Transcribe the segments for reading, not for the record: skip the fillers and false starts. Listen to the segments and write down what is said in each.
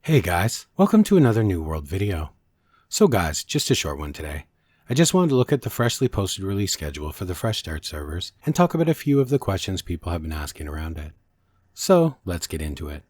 Hey guys, welcome to another New World video. So guys, just a short one today. I just wanted to look at the freshly posted release schedule for the Fresh Start servers and talk about a few of the questions people have been asking around it. So let's get into it.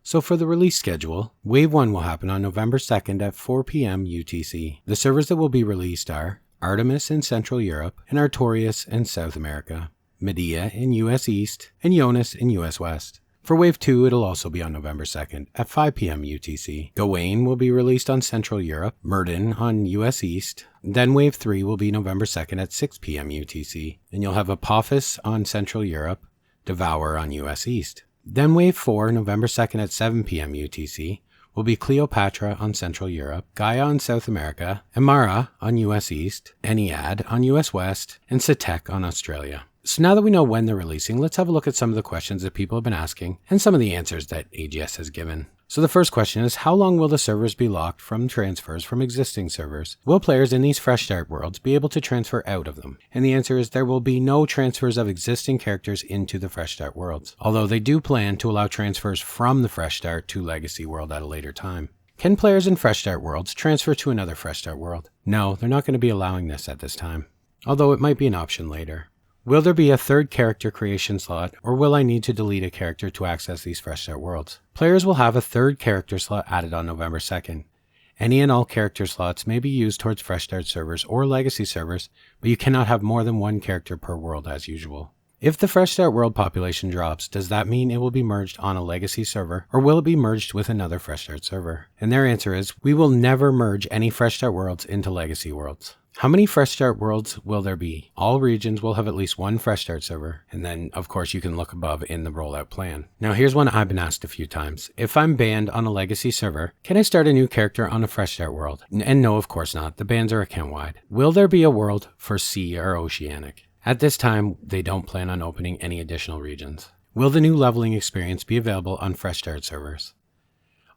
So for the release schedule, Wave 1 will happen on November 2nd at 4 p.m. UTC. The servers that will be released are Artemis in Central Europe and Artorias in South America, Medea in US East, and Jonas in US West. For Wave 2, it'll also be on November 2nd at 5 p.m. UTC. Gawain will be released on Central Europe, Myrddin on US East. Then Wave 3 will be November 2nd at 6 p.m. UTC. And you'll have Apophis on Central Europe, Devour on US East. Then Wave 4, November 2nd at 7 p.m. UTC, will be Cleopatra on Central Europe, Gaia on South America, Amara on US East, Ennead on US West, and Satek on Australia. So now that we know when they're releasing, let's have a look at some of the questions that people have been asking and some of the answers that AGS has given. So the first question is, how long will the servers be locked from transfers from existing servers? Will players in these Fresh Start worlds be able to transfer out of them? And the answer is there will be no transfers of existing characters into the Fresh Start worlds, although they do plan to allow transfers from the Fresh Start to Legacy World at a later time. Can players in Fresh Start worlds transfer to another Fresh Start world? No, they're not going to be allowing this at this time, although it might be an option later. Will there be a third character creation slot, or will I need to delete a character to access these Fresh Start worlds? Players will have a third character slot added on November 2nd. Any and all character slots may be used towards Fresh Start servers or Legacy servers, but you cannot have more than one character per world as usual. If the Fresh Start world population drops, does that mean it will be merged on a Legacy server, or will it be merged with another Fresh Start server? And their answer is, we will never merge any Fresh Start worlds into Legacy worlds. How many Fresh Start worlds will there be? All regions will have at least one Fresh Start server, and then of course you can look above in the rollout plan. Now here's one I've been asked a few times. If I'm banned on a Legacy server, can I start a new character on a Fresh Start world? And no, of course not. The bans are account-wide. Will there be a world for Sea or Oceanic? At this time, they don't plan on opening any additional regions. Will the new leveling experience be available on Fresh Start servers?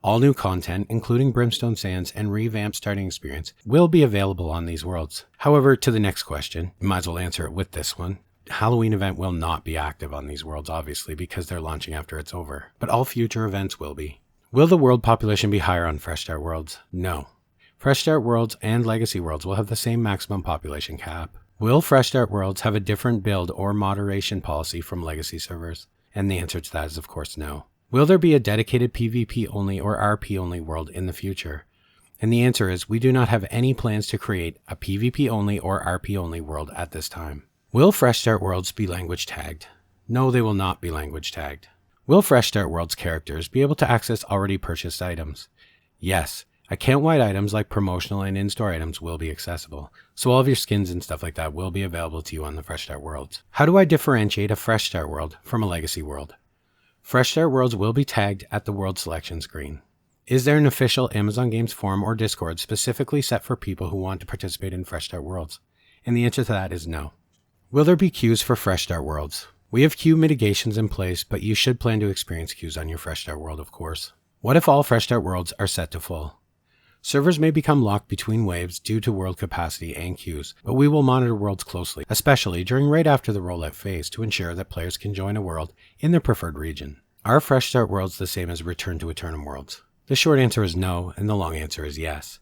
All new content, including Brimstone Sands and revamped starting experience, will be available on these worlds. However, to the next question, might as well answer it with this one. Halloween event will not be active on these worlds, obviously, because they're launching after it's over, but all future events will be. Will the world population be higher on Fresh Start worlds? No. Fresh Start worlds and Legacy worlds will have the same maximum population cap. Will Fresh Start worlds have a different build or moderation policy from Legacy servers? And the answer to that is of course no. Will there be a dedicated PvP only or RP only world in the future? And the answer is we do not have any plans to create a PvP only or RP only world at this time. Will Fresh Start worlds be language tagged? No, they will not be language tagged. Will Fresh Start worlds characters be able to access already purchased items? Yes, account-wide items like promotional and in-store items will be accessible, so all of your skins and stuff like that will be available to you on the Fresh Start worlds. How do I differentiate a Fresh Start world from a Legacy world? Fresh Start worlds will be tagged at the world selection screen. Is there an official Amazon Games forum or Discord specifically set for people who want to participate in Fresh Start worlds? And the answer to that is no. Will there be queues for Fresh Start worlds? We have queue mitigations in place, but you should plan to experience queues on your Fresh Start world, of course. What if all Fresh Start worlds are set to full? Servers may become locked between waves due to world capacity and queues, but we will monitor worlds closely, especially during right after the rollout phase to ensure that players can join a world in their preferred region. Are Fresh Start worlds the same as Return to Eternum worlds? The short answer is no, and the long answer is yes.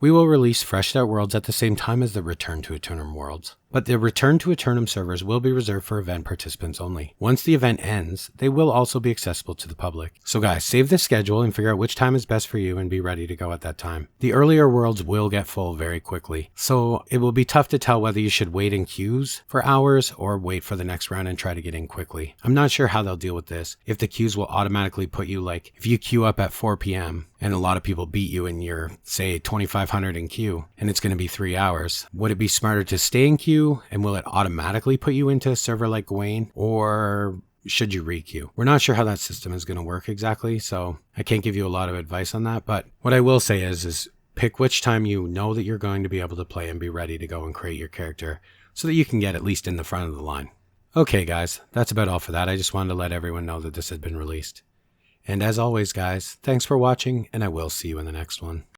We will release Fresh Start worlds at the same time as the Return to Eternum worlds, but the Return to Eternum servers will be reserved for event participants only. Once the event ends, they will also be accessible to the public. So guys, save this schedule and figure out which time is best for you and be ready to go at that time. The earlier worlds will get full very quickly, so it will be tough to tell whether you should wait in queues for hours or wait for the next round and try to get in quickly. I'm not sure how they'll deal with this. If the queues will automatically put you, like, if you queue up at 4 p.m. and a lot of people beat you and you're, say, 2,500 in queue, and it's going to be 3 hours, would it be smarter to stay in queue, and will it automatically put you into a server like Gawain, or should you re-queue? We're not sure how that system is going to work exactly, so I can't give you a lot of advice on that, but what I will say is pick which time you know that you're going to be able to play and be ready to go and create your character, so that you can get at least in the front of the line. Okay guys, that's about all for that. I just wanted to let everyone know that this had been released. And as always guys, thanks for watching, and I will see you in the next one.